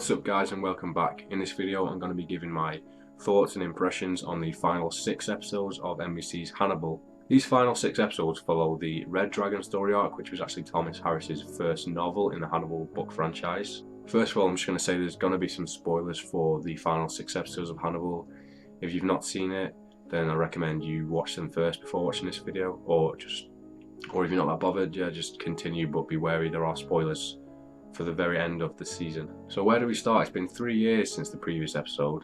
What's up guys, and welcome back. In this video I'm going to be giving my thoughts and impressions on the final 6 episodes of NBC's Hannibal. These final 6 episodes follow the Red Dragon story arc, which was actually Thomas Harris's first novel in the Hannibal book franchise. First of all, I'm just going to say there's going to be some spoilers for the final 6 episodes of Hannibal. If you've not seen it, then I recommend you watch them first before watching this video, or if you're not that bothered, yeah, just continue, but be wary, there are spoilers for the very end of the season. So where do we start? It's been 3 years since the previous episode,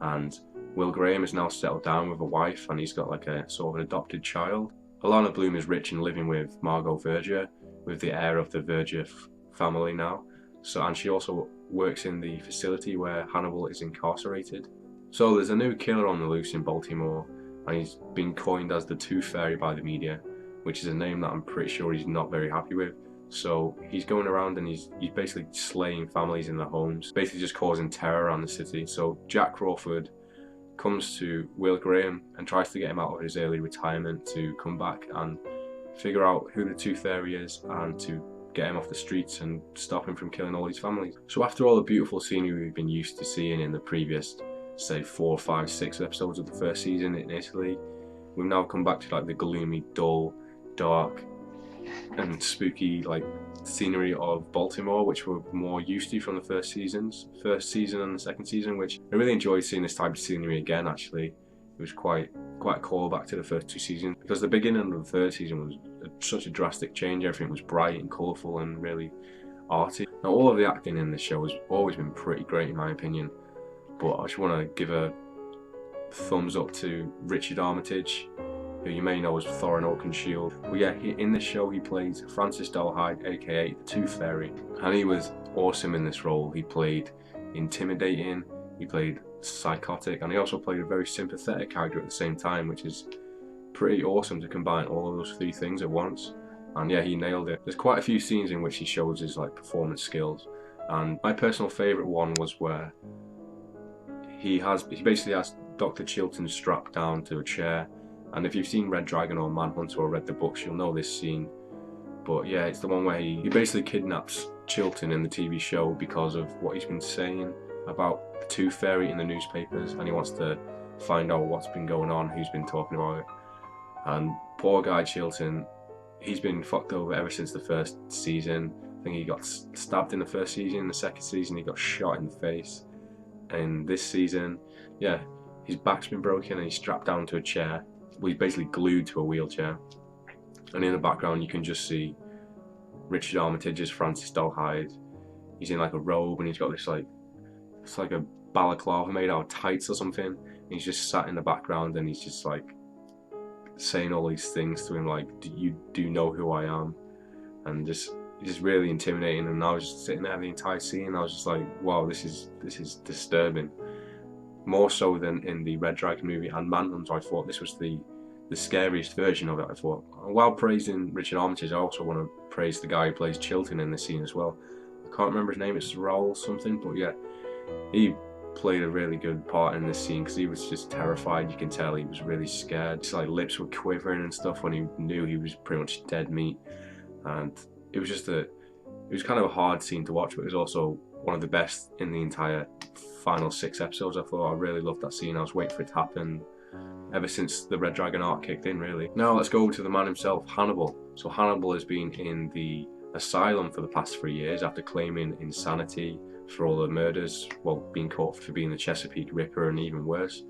and Will Graham is now settled down with a wife, and he's got like a sort of an adopted child. Alana Bloom is rich and living with Margot Verger, with the heir of the Verger family now. And she also works in the facility where Hannibal is incarcerated. So there's a new killer on the loose in Baltimore, and he's been coined as the Tooth Fairy by the media, which is a name that I'm pretty sure he's not very happy with. So he's going around and he's basically slaying families in their homes, basically just causing terror around the city. So Jack Crawford comes to Will Graham and tries to get him out of his early retirement to come back and figure out who the Tooth Fairy is and to get him off the streets and stop him from killing all these families. So after all the beautiful scenery we've been used to seeing in the previous, say, 4, 5, 6 episodes of the first season in Italy, we've now come back to like the gloomy, dull, dark and spooky like scenery of Baltimore, which we're more used to from the first season and the second season, which I really enjoyed seeing this type of scenery again. Actually, it was quite a callback to the first 2 seasons, because the beginning of the third season was such a drastic change. Everything was bright and colourful and really arty. Now all of the acting in this show has always been pretty great in my opinion, but I just want to give a thumbs up to Richard Armitage, who you may know as Thorin Oakenshield. Well, yeah, in this show he plays Francis Dalhide, aka the Tooth Fairy, and he was awesome in this role. He played intimidating, he played psychotic, and he also played a very sympathetic character at the same time, which is pretty awesome to combine all of those 3 things at once. And yeah, he nailed it. There's quite a few scenes in which he shows his like performance skills, and my personal favourite one was where he basically has Dr. Chilton strapped down to a chair. And if you've seen Red Dragon or Manhunt or read the books, you'll know this scene. But yeah, it's the one where he basically kidnaps Chilton in the TV show because of what he's been saying about the Tooth Fairy in the newspapers, and he wants to find out what's been going on, who's been talking about it. And poor guy Chilton, he's been fucked over ever since the first season. I think he got stabbed in the first season, in the second season he got shot in the face. And this season, yeah, his back's been broken and he's strapped down to a chair. Well, he's basically glued to a wheelchair, and in the background you can just see Richard Armitage as Francis Dalhide. He's in like a robe and he's got this like, it's like a balaclava made out of tights or something, and he's just sat in the background and he's just like saying all these things to him like, you do know who I am, and just really intimidating. And I was just sitting there the entire scene and I was just like, wow, this is disturbing. More so than in the Red Dragon movie and Manhunt, I thought this was the scariest version of it. I thought, while praising Richard Armitage, I also want to praise the guy who plays Chilton in this scene as well. I can't remember his name, it's Raoul something, but yeah, he played a really good part in this scene because he was just terrified. You can tell he was really scared. His like lips were quivering and stuff when he knew he was pretty much dead meat, and it was just it was kind of a hard scene to watch, but it was also one of the best in the entire final 6 episodes. I thought I really loved that scene. I was waiting for it to happen ever since the Red Dragon arc kicked in, really. Now let's go to the man himself, Hannibal. So Hannibal has been in the asylum for the past 3 years after claiming insanity for all the murders, well, being caught for being the Chesapeake Ripper and even worse.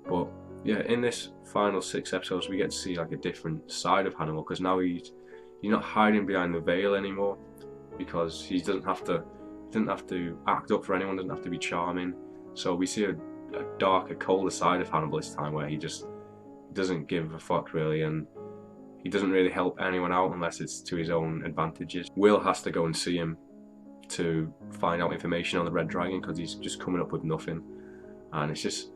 But yeah, in this final 6 episodes we get to see like a different side of Hannibal, because now he's not hiding behind the veil anymore, because he doesn't have to act up for anyone, doesn't have to be charming. So we see a darker, colder side of Hannibal this time, where he just doesn't give a fuck really, and he doesn't really help anyone out unless it's to his own advantages. Will has to go and see him to find out information on the Red Dragon because he's just coming up with nothing, and it's just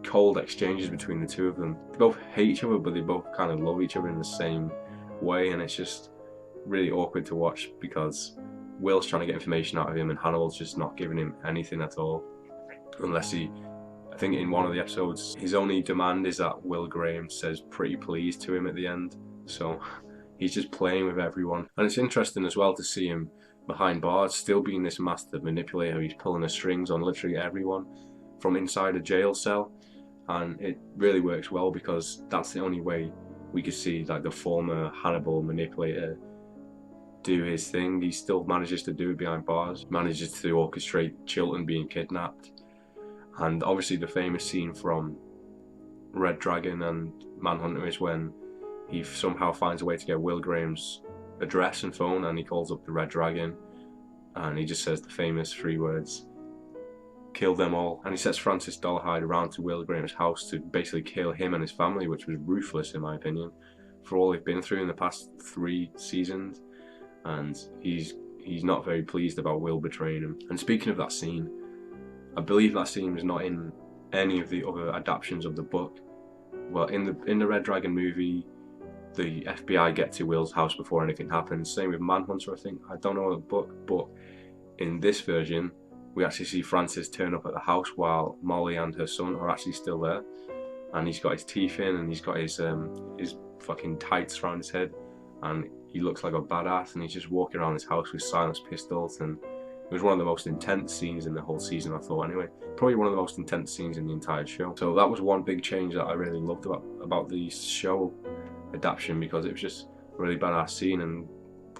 cold exchanges between the two of them. They both hate each other, but they both kind of love each other in the same way, and it's just really awkward to watch because Will's trying to get information out of him and Hannibal's just not giving him anything at all, unless I think in one of the episodes his only demand is that Will Graham says pretty please to him at the end. So he's just playing with everyone, and it's interesting as well to see him behind bars, still being this master manipulator. He's pulling the strings on literally everyone from inside a jail cell, and it really works well because that's the only way we could see like the former Hannibal manipulator do his thing. He still manages to do it behind bars, manages to orchestrate children being kidnapped, and obviously the famous scene from Red Dragon and Manhunter is when he somehow finds a way to get Will Graham's address and phone, and he calls up the Red Dragon and he just says the famous 3 words, "Kill them all," and he sets Francis Dolarhyde around to Will Graham's house to basically kill him and his family, which was ruthless in my opinion for all they've been through in the past 3 seasons, and he's not very pleased about Will betraying him. And speaking of that scene, I believe that scene was not in any of the other adaptations of the book. Well, in the Red Dragon movie, the FBI get to Will's house before anything happens. Same with Manhunter, I think. I don't know the book, but in this version, we actually see Francis turn up at the house while Molly and her son are actually still there, and he's got his teeth in, and he's got his fucking tights around his head, and he looks like a badass, and he's just walking around his house with silenced pistols, and it was one of the most intense scenes in the whole season, I thought anyway. Probably one of the most intense scenes in the entire show. So that was one big change that I really loved about the show adaptation, because it was just a really badass scene, and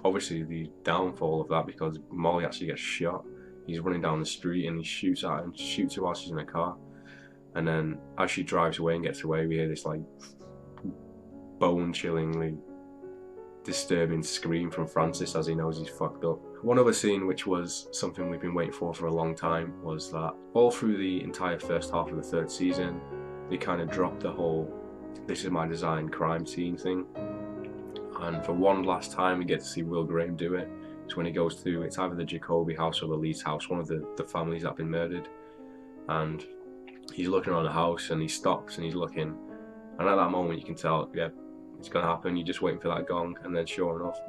obviously the downfall of that because Molly actually gets shot. He's running down the street and he shoots at her and shoots her while she's in a car. And then as she drives away and gets away, we hear this like bone-chillingly disturbing scream from Francis as he knows he's fucked up. One other scene, which was something we've been waiting for a long time, was that all through the entire first half of the 3rd season, they kind of dropped the whole "this is my design" crime scene thing. And for one last time, we get to see Will Graham do it. It's when he goes to, it's either the Jacoby house or the Leeds house, one of the families that have been murdered. And he's looking around the house and he stops and he's looking. And at that moment, you can tell, yeah, it's going to happen. You're just waiting for that gong. And then sure enough,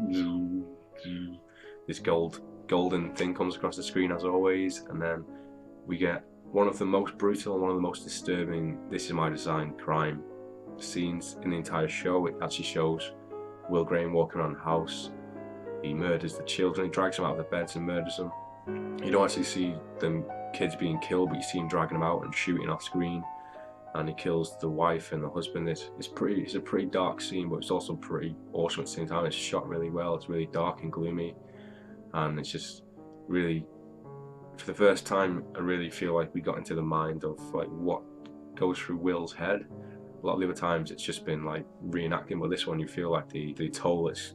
this golden thing comes across the screen as always. And then we get one of the most brutal and one of the most disturbing "this is my design" crime scenes in the entire show. It actually shows Will Graham walking around the house. He murders the children, he drags them out of the beds and murders them. You don't actually see them kids being killed, but you see him dragging them out and shooting off screen. And he kills the wife and the husband. It's a pretty dark scene, but it's also pretty awesome at the same time. It's shot really well, it's really dark and gloomy. And it's just really, for the first time, I really feel like we got into the mind of like what goes through Will's head. A lot of the other times it's just been like reenacting, but this one you feel like the toll it's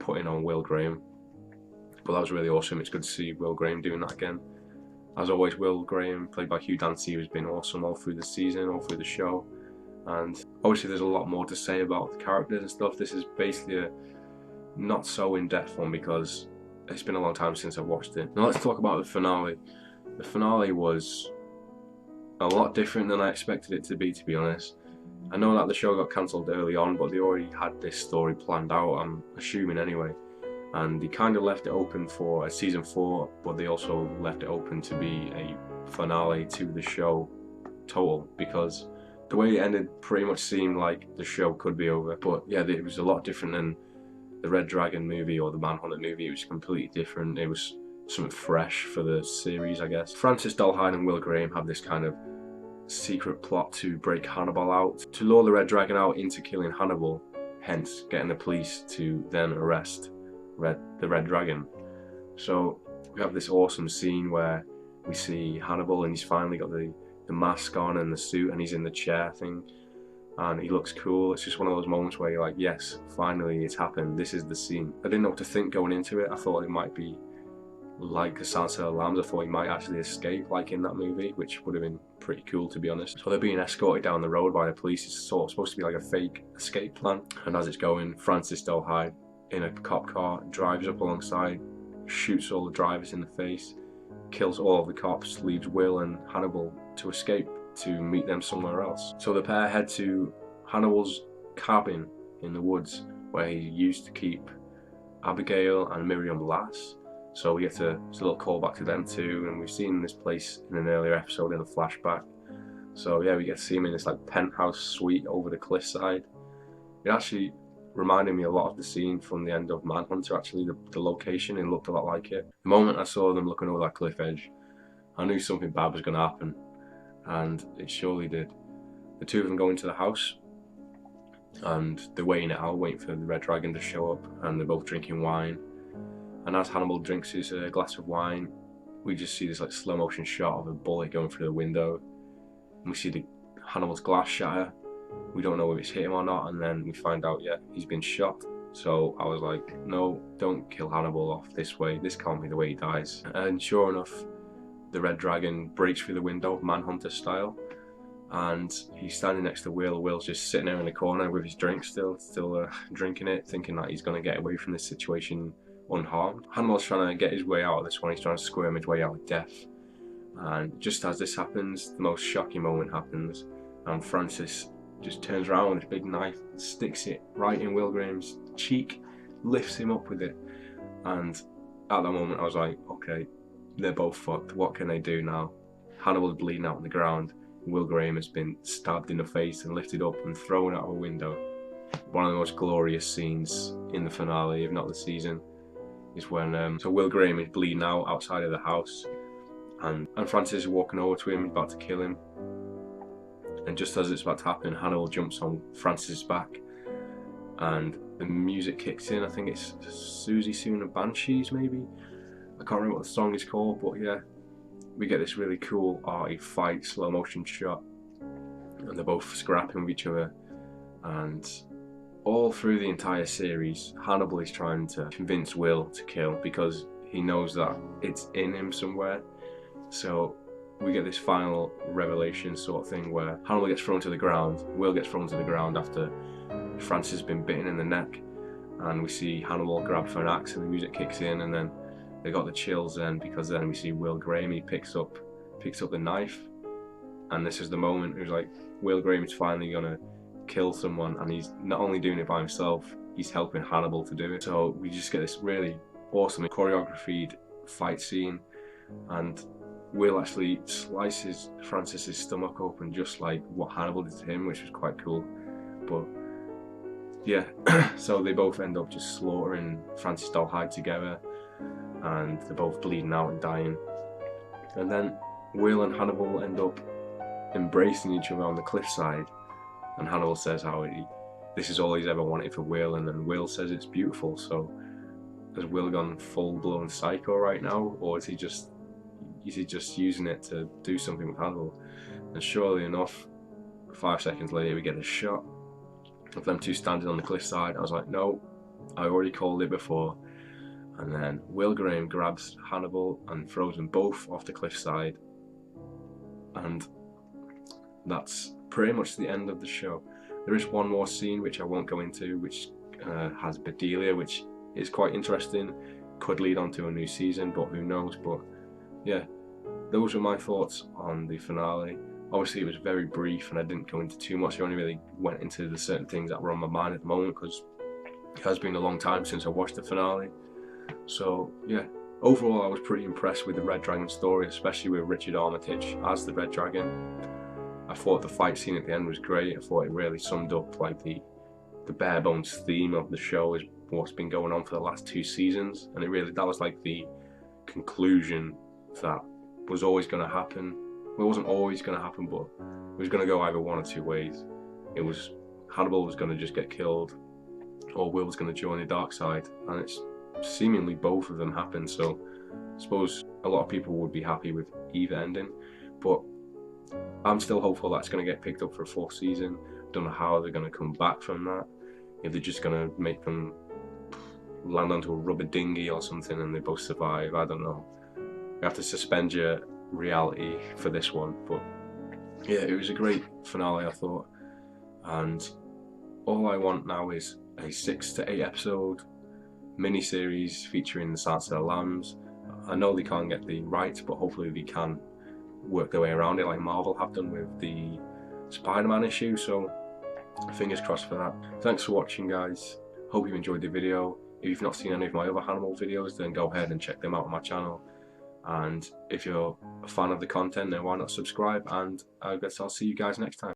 putting on Will Graham. But that was really awesome. It's good to see Will Graham doing that again. As always, Will Graham, played by Hugh Dancy, has been awesome all through the season, all through the show. And obviously there's a lot more to say about the characters and stuff. This is basically a not so in-depth one because it's been a long time since I've watched it. Now let's talk about the finale. The finale was a lot different than I expected it to be honest. I know that the show got cancelled early on, but they already had this story planned out, I'm assuming anyway. And they kind of left it open for a season 4, but they also left it open to be a finale to the show total, because the way it ended pretty much seemed like the show could be over. But yeah, it was a lot different than the Red Dragon movie or the Manhunter movie. It was completely different. It was something fresh for the series, I guess. Francis Dolarhyde and Will Graham have this kind of secret plot to break Hannibal out, to lure the Red Dragon out into killing Hannibal, hence getting the police to then arrest the Red Dragon. So we have this awesome scene where we see Hannibal and he's finally got the mask on and the suit and he's in the chair thing and he looks cool. It's just one of those moments where you're like, yes, finally it's happened, this is the scene. I didn't know what to think going into it. I thought it might be like the Silence of the Lambs. I thought he might actually escape like in that movie, which would have been pretty cool to be honest. So they're being escorted down the road by the police. It's sort of supposed to be like a fake escape plan, and as it's going, Francis Dolarhyde in a cop car drives up alongside, shoots all the drivers in the face, kills all of the cops, leaves Will and Hannibal to escape to meet them somewhere else. So the pair head to Hannibal's cabin in the woods where he used to keep Abigail and Miriam Lass. So we get it's a little callback to them too, and we've seen this place in an earlier episode in a flashback. So yeah, we get to see him in this like penthouse suite over the cliffside. It actually reminded me a lot of the scene from the end of Manhunter. Actually, the location, it looked a lot like it. The moment I saw them looking over that cliff edge, I knew something bad was going to happen, and it surely did. The two of them go into the house, and they're waiting it out, waiting for the Red Dragon to show up, and they're both drinking wine. And as Hannibal drinks his glass of wine, we just see this like slow motion shot of a bullet going through the window, and we see Hannibal's glass shatter. We don't know if it's hit him or not, and then we find out, yeah, he's been shot. So I was like, no, don't kill Hannibal off this way. This can't be the way he dies. And sure enough, the Red Dragon breaks through the window, Manhunter style, and he's standing next to Will. Will's just sitting there in the corner with his drink still drinking it, thinking that he's going to get away from this situation unharmed. Hannibal's trying to get his way out of this one. He's trying to squirm his way out of death. And just as this happens, the most shocking moment happens, and Francis just turns around with his big knife, sticks it right in Will Graham's cheek, lifts him up with it. And at that moment I was like, okay, they're both fucked. What can they do now? Hannibal's bleeding out on the ground. Will Graham has been stabbed in the face and lifted up and thrown out of a window. One of the most glorious scenes in the finale, if not the season, is when so Will Graham is bleeding out outside of the house, and Francis is walking over to him, about to kill him. And just as it's about to happen, Hannibal jumps on Francis' back, and the music kicks in. I think it's Susie Soon and Banshees, maybe. I can't remember what the song is called, but yeah, we get this really cool arty fight, slow motion shot, and they're both scrapping with each other. And all through the entire series, Hannibal is trying to convince Will to kill because he knows that it's in him somewhere. So we get this final revelation sort of thing where Hannibal gets thrown to the ground, Will gets thrown to the ground after Francis has been bitten in the neck, and we see Hannibal grab for an axe, and the music kicks in, and then they got the chills then, because then we see Will Graham, he picks up the knife, and this is the moment. It was like, Will Graham is finally gonna kill someone, and he's not only doing it by himself, he's helping Hannibal to do it. So we just get this really awesome choreographed fight scene, and Will actually slices Francis's stomach open, just like what Hannibal did to him, which was quite cool. But yeah, so they both end up just slaughtering Francis Dollhide together, and they're both bleeding out and dying. And then Will and Hannibal end up embracing each other on the cliffside, and Hannibal says how this is all he's ever wanted for Will, and then Will says it's beautiful. So has Will gone full-blown psycho right now, or is he just using it to do something with Hannibal? And surely enough, 5 seconds later we get a shot of them two standing on the cliffside. I was like, no, I already called it before. And then Will Graham grabs Hannibal and throws them both off the cliffside, and that's pretty much the end of the show. There is one more scene which I won't go into, which has Bedelia, which is quite interesting, could lead on to a new season, but who knows. But yeah, those were my thoughts on the finale. Obviously it was very brief and I didn't go into too much. I only really went into the certain things that were on my mind at the moment, because it has been a long time since I watched the finale. So yeah, overall I was pretty impressed with the Red Dragon story, especially with Richard Armitage as the Red Dragon. I thought the fight scene at the end was great. I thought it really summed up like the bare bones theme of the show, is what's been going on for the last 2 seasons, and that was like the conclusion that was always going to happen. Well, it wasn't always going to happen, but it was going to go either one or 2 ways. It was Hannibal was going to just get killed, or Will was going to join the dark side, and it's seemingly both of them happened. So I suppose a lot of people would be happy with either ending, but I'm still hopeful that's going to get picked up for a 4th season. Don't know how they're going to come back from that. If they're just going to make them land onto a rubber dinghy or something and they both survive, I don't know. You have to suspend your reality for this one. But yeah, it was a great finale, I thought, and all I want now is a 6 to 8 episode mini-series featuring the Silence of the Lambs. I know they can't get the rights, but hopefully they can work their way around it like Marvel have done with the Spider-Man issue, so fingers crossed for that. Thanks for watching, guys. Hope you enjoyed the video. If you've not seen any of my other Hannibal videos, then go ahead and check them out on my channel. And if you're a fan of the content, then why not subscribe, and I guess I'll see you guys next time.